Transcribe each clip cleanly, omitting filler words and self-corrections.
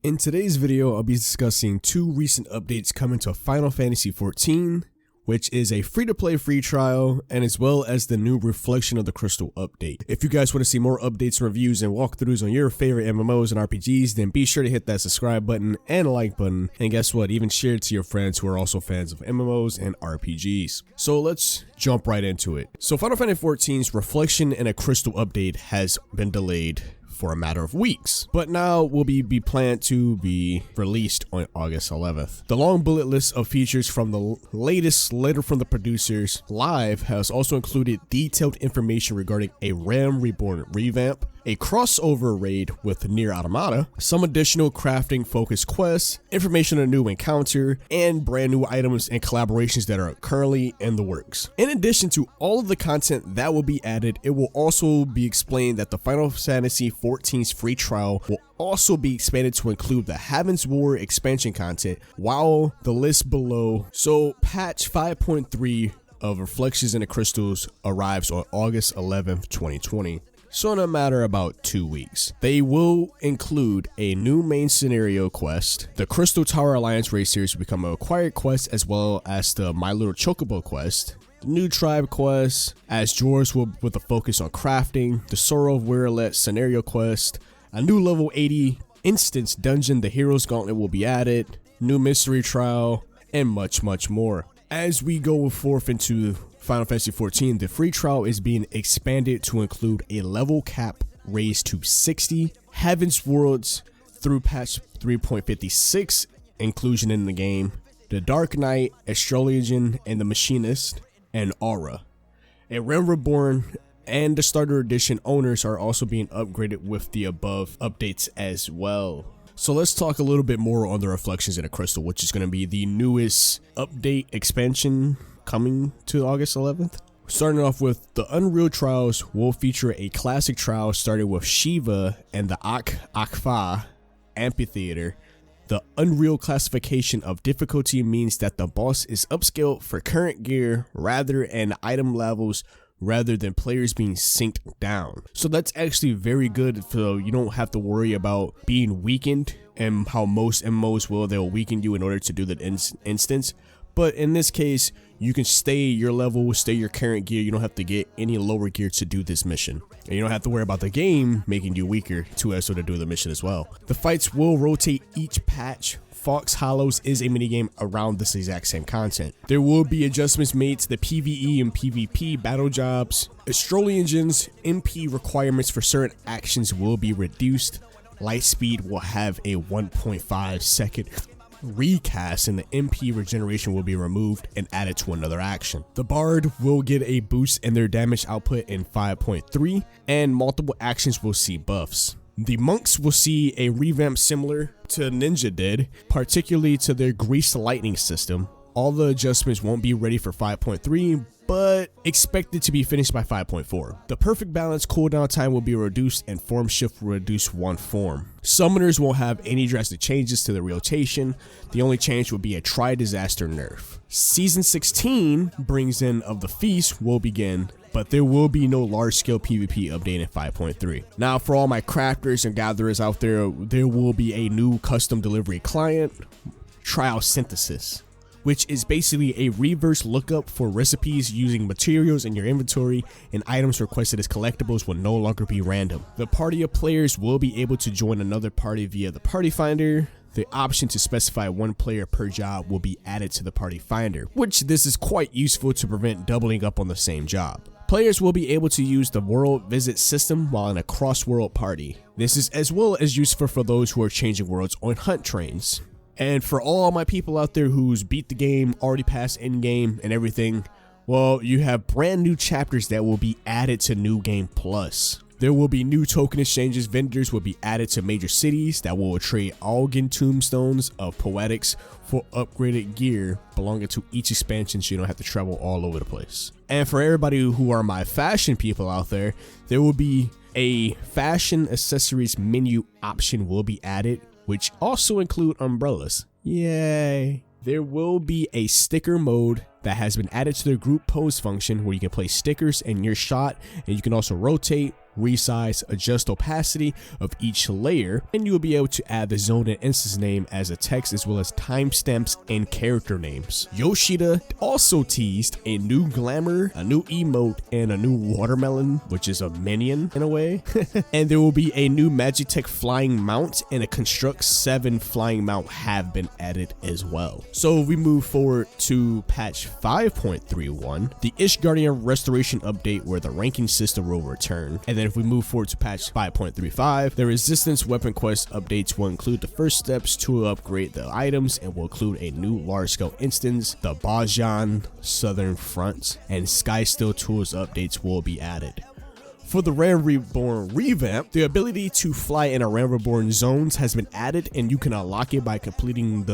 In today's video, I'll be discussing two recent updates coming to Final Fantasy XIV, which is a free-to-play free trial, and as well as the new Reflection of the Crystal update. If you guys want to see more updates, reviews, and walkthroughs on your favorite MMOs and RPGs, then be sure to hit that subscribe button and like button, and guess what, even share it to your friends who are also fans of MMOs and RPGs. So let's jump right into it. So Final Fantasy XIV's Reflection and a Crystal update has been delayed for a matter of weeks, but now will be planned to be released on August 11th. The long bullet list of features from the latest letter from the producers live has also included detailed information regarding a Realm Reborn revamp, a crossover raid with Nier Automata, some additional crafting focused quests, information on a new encounter, and brand new items and collaborations that are currently in the works. In addition to all of the content that will be added, it will also be explained that the Final Fantasy XIV's free trial will also be expanded to include the Heaven's War expansion content, while the list below. So patch 5.3 of Reflections in the Crystals arrives on August 11th, 2020. So in a matter of about 2 weeks, they will include a new main scenario quest, the Crystal Tower Alliance raid series will become a acquired quest, as well as the My Little Chocobo quest, the new tribe quest, as Drawers will with a focus on crafting, the Sorrow of Werelet scenario quest, a new level 80 instance dungeon, the Hero's Gauntlet will be added, new mystery trial, and much more. As we go forth into Final Fantasy XIV, the free trial is being expanded to include a level cap raised to 60, Heaven's Worlds through patch 3.56 inclusion in the game, the Dark Knight, Astrologian, and the Machinist, and Aura. A Realm Reborn and the Starter Edition owners are also being upgraded with the above updates as well. So let's talk a little bit more on the Reflections in the Crystal, which is going to be the newest update expansion coming to August 11th. Starting off with the Unreal Trials will feature a classic trial starting with Shiva and the Akfa Amphitheater. The Unreal classification of difficulty means that the boss is upscaled for current gear rather and item levels rather than players being synced down. So that's actually very good, so you don't have to worry about being weakened, and how most MMOs will, they'll weaken you in order to do the instance. But in this case, you can stay your level, stay your current gear. You don't have to get any lower gear to do this mission. And you don't have to worry about the game making you weaker to also to do the mission as well. The fights will rotate each patch. Fox Hollows is a minigame around this exact same content. There will be adjustments made to the PvE and PvP battle jobs. Astrologian's MP requirements for certain actions will be reduced. Lightspeed will have a 1.5 second recast, and the MP regeneration will be removed and added to another action. The Bard will get a boost in their damage output in 5.3, and multiple actions will see buffs. The Monks will see a revamp similar to Ninja did, particularly to their Greased Lightning system. All the adjustments won't be ready for 5.3, but expected to be finished by 5.4. The Perfect Balance cooldown time will be reduced, and Form Shift will reduce one form. Summoners won't have any drastic changes to the rotation. The only change will be a Tri-Disaster nerf. Season 16 brings in of the Feast will begin, but there will be no large-scale PvP update in 5.3. Now, for all my crafters and gatherers out there, there will be a new custom delivery client, Trial Synthesis, which is basically a reverse lookup for recipes using materials in your inventory, and items requested as collectibles will no longer be random. The party of players will be able to join another party via the party finder. The option to specify one player per job will be added to the party finder, which this is quite useful to prevent doubling up on the same job. Players will be able to use the world visit system while in a cross-world party. This is as well as useful for those who are changing worlds on hunt trains. And for all my people out there who's beat the game, already passed endgame and everything, well, you have brand new chapters that will be added to New Game Plus. There will be new token exchanges. Vendors will be added to major cities that will trade Algan tombstones of poetics for upgraded gear belonging to each expansion, so you don't have to travel all over the place. And for everybody who are my fashion people out there, there will be a fashion accessories menu option will be added, which also include umbrellas. Yay! There will be a sticker mode that has been added to the group pose function, where you can place stickers in your shot, and you can also rotate, resize, adjust opacity of each layer, and you will be able to add the zone and instance name as a text, as well as timestamps and character names. Yoshida also teased a new glamour, a new emote, and a new watermelon, which is a minion in a way. And there will be a new Magitech flying mount, and a Construct 7 flying mount have been added as well. So if we move forward to patch 5.31, the Ishgardian restoration update, where the ranking system will return. And then if we move forward to patch 5.35, the resistance weapon quest updates will include the first steps to upgrade the items, and will include a new large scale instance, the Bajan Southern Front, and Sky Steel tools updates will be added. For the Realm Reborn revamp, the ability to fly in a Realm Reborn zones has been added, and you can unlock it by completing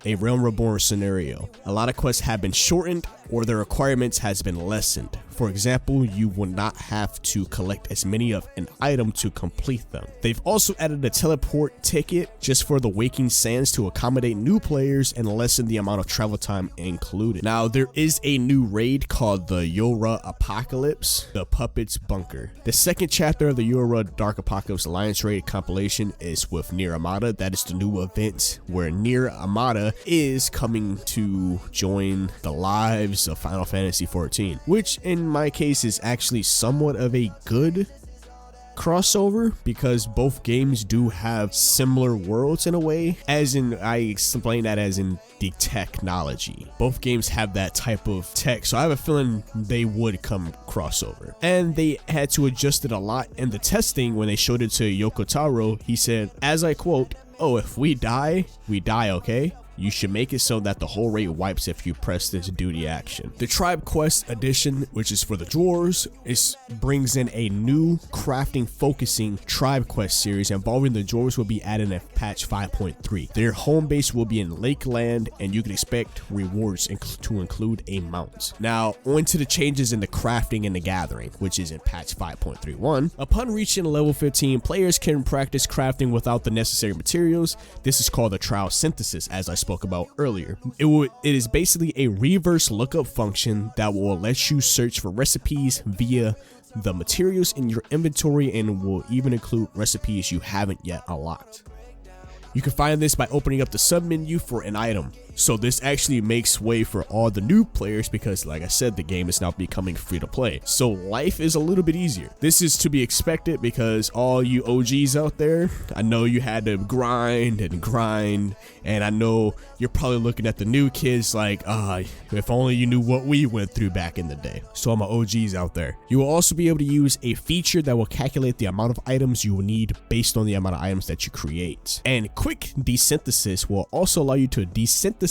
a Realm Reborn scenario. A lot of quests have been shortened, or the requirements has been lessened. For example, you will not have to collect as many of an item to complete them. They've also added a teleport ticket just for the Waking Sands to accommodate new players and lessen the amount of travel time included. Now, there is a new raid called the Yora Apocalypse, the Puppets Bunker. The second chapter of the Yora Dark Apocalypse Alliance raid compilation is with Nier Automata. That is the new event where Nier Automata is coming to join the lives of Final Fantasy XIV, which in my case is actually somewhat of a good crossover, because both games do have similar worlds in a way, as in, I explain that as in the technology. Both games have that type of tech, so I have a feeling they would come crossover. And they had to adjust it a lot in the testing. When they showed it to Yoko Taro, he said, as I quote, "Oh, if we die, okay? You should make it so that the whole raid wipes if you press this duty action." The Tribe Quest edition, which is for the dwarves, brings in a new crafting focusing Tribe Quest series involving the dwarves, will be added in patch 5.3. Their home base will be in Lakeland, and you can expect rewards to include a mount. Now, on to the changes in the crafting and the gathering, which is in patch 5.31. Upon reaching level 15, players can practice crafting without the necessary materials. This is called the trial synthesis, as I spoke about earlier. It is basically a reverse lookup function that will let you search for recipes via the materials in your inventory, and will even include recipes you haven't yet unlocked. You can find this by opening up the submenu for an item. So this actually makes way for all the new players, because like I said, the game is now becoming free to play. So life is a little bit easier. This is to be expected, because all you OGs out there, I know you had to grind, and I know you're probably looking at the new kids like, if only you knew what we went through back in the day. So all my OGs out there, you will also be able to use a feature that will calculate the amount of items you will need based on the amount of items that you create. And quick desynthesis will also allow you to desynthesize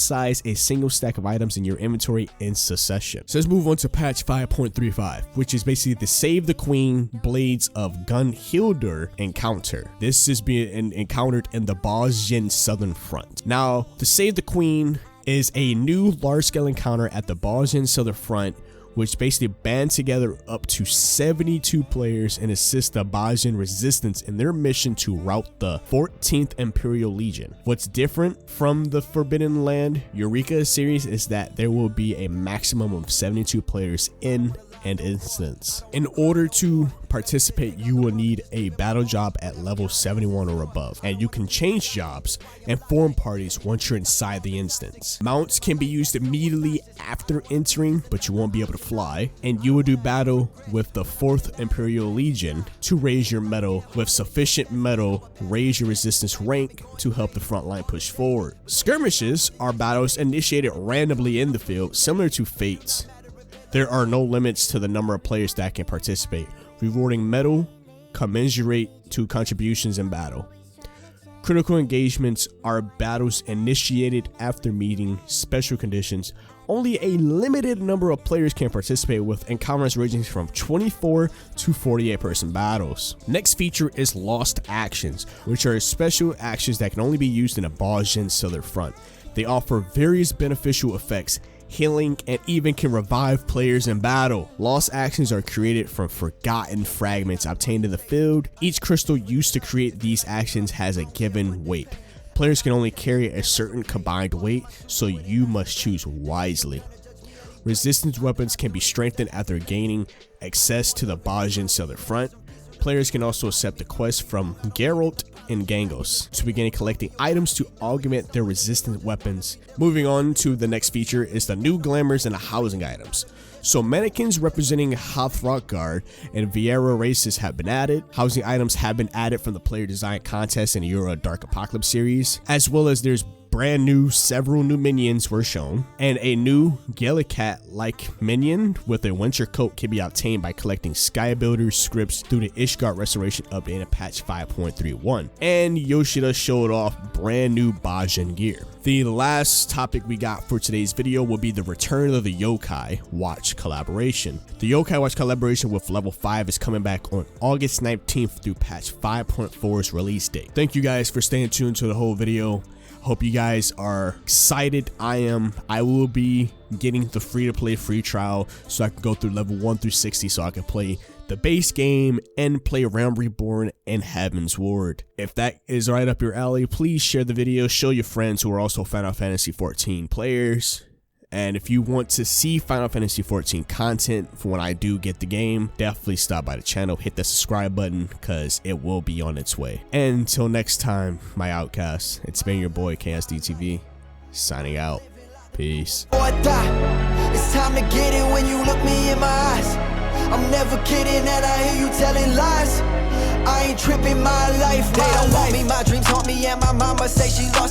a single stack of items in your inventory in succession. So let's move on to patch 5.35, which is basically the Save the Queen Blades of Gunhildur encounter. This is being encountered in the Bajan Southern Front. Now, the Save the Queen is a new large-scale encounter at the Bajan Southern Front, which basically band together up to 72 players and assist the Bajan resistance in their mission to rout the 14th Imperial Legion. What's different from the Forbidden Land Eureka series is that there will be a maximum of 72 players in an instance. In order to participate, you will need a battle job at level 71 or above, and you can change jobs and form parties once you're inside the instance. Mounts can be used immediately after entering, but you won't be able to fly, and you will do battle with the 4th Imperial Legion to raise your metal. With sufficient metal, raise your resistance rank to help the front line push forward. Skirmishes are battles initiated randomly in the field, similar to Fates. There are no limits to the number of players that can participate, rewarding metal commensurate to contributions in battle. Critical engagements are battles initiated after meeting special conditions. Only a limited number of players can participate, with encounters ranging from 24 to 48 person battles. Next feature is Lost Actions, which are special actions that can only be used in a Bajan Southern Front. They offer various beneficial effects, healing, and even can revive players in battle. Lost actions are created from forgotten fragments obtained in the field. Each crystal used to create these actions has a given weight. Players can only carry a certain combined weight, so you must choose wisely. Resistance weapons can be strengthened after gaining access to the Bajan Southern Front. Players can also accept the quest from Geralt and Gangos to begin collecting items to augment their resistant weapons. Moving on to the next feature is the new glamours and the housing items. So mannequins representing Hrothgar and Viera races have been added. Housing items have been added from the player design contest in the Euro Dark Apocalypse series, as well as there's several new minions were shown, and a new Gallicat-like minion with a winter coat can be obtained by collecting Skybuilder scripts through the Ishgard Restoration update in patch 5.31. And Yoshida showed off brand new Bajan gear. The last topic we got for today's video will be the return of the Yokai Watch collaboration. The Yokai Watch collaboration with level 5 is coming back on August 19th through patch 5.4's release date. Thank you guys for staying tuned to the whole video. Hope you guys are excited. I am. I will be getting the free-to-play free trial so I can go through level 1 through 60 so I can play the base game and play Realm Reborn and Heaven's Ward. If that is right up your alley, please share the video, show your friends who are also Final Fantasy XIV players. And if you want to see Final Fantasy XIV content for when I do get the game, definitely stop by the channel, hit the subscribe button, because it will be on its way. And until next time, my Outcasts, it's been your boy KSDTV, signing out. Peace. It's time to get it when you look me in my eyes. I'm never kidding and I hear you telling lies. I ain't tripping my life. They don't want me, my dreams haunt me, and my mama say she lost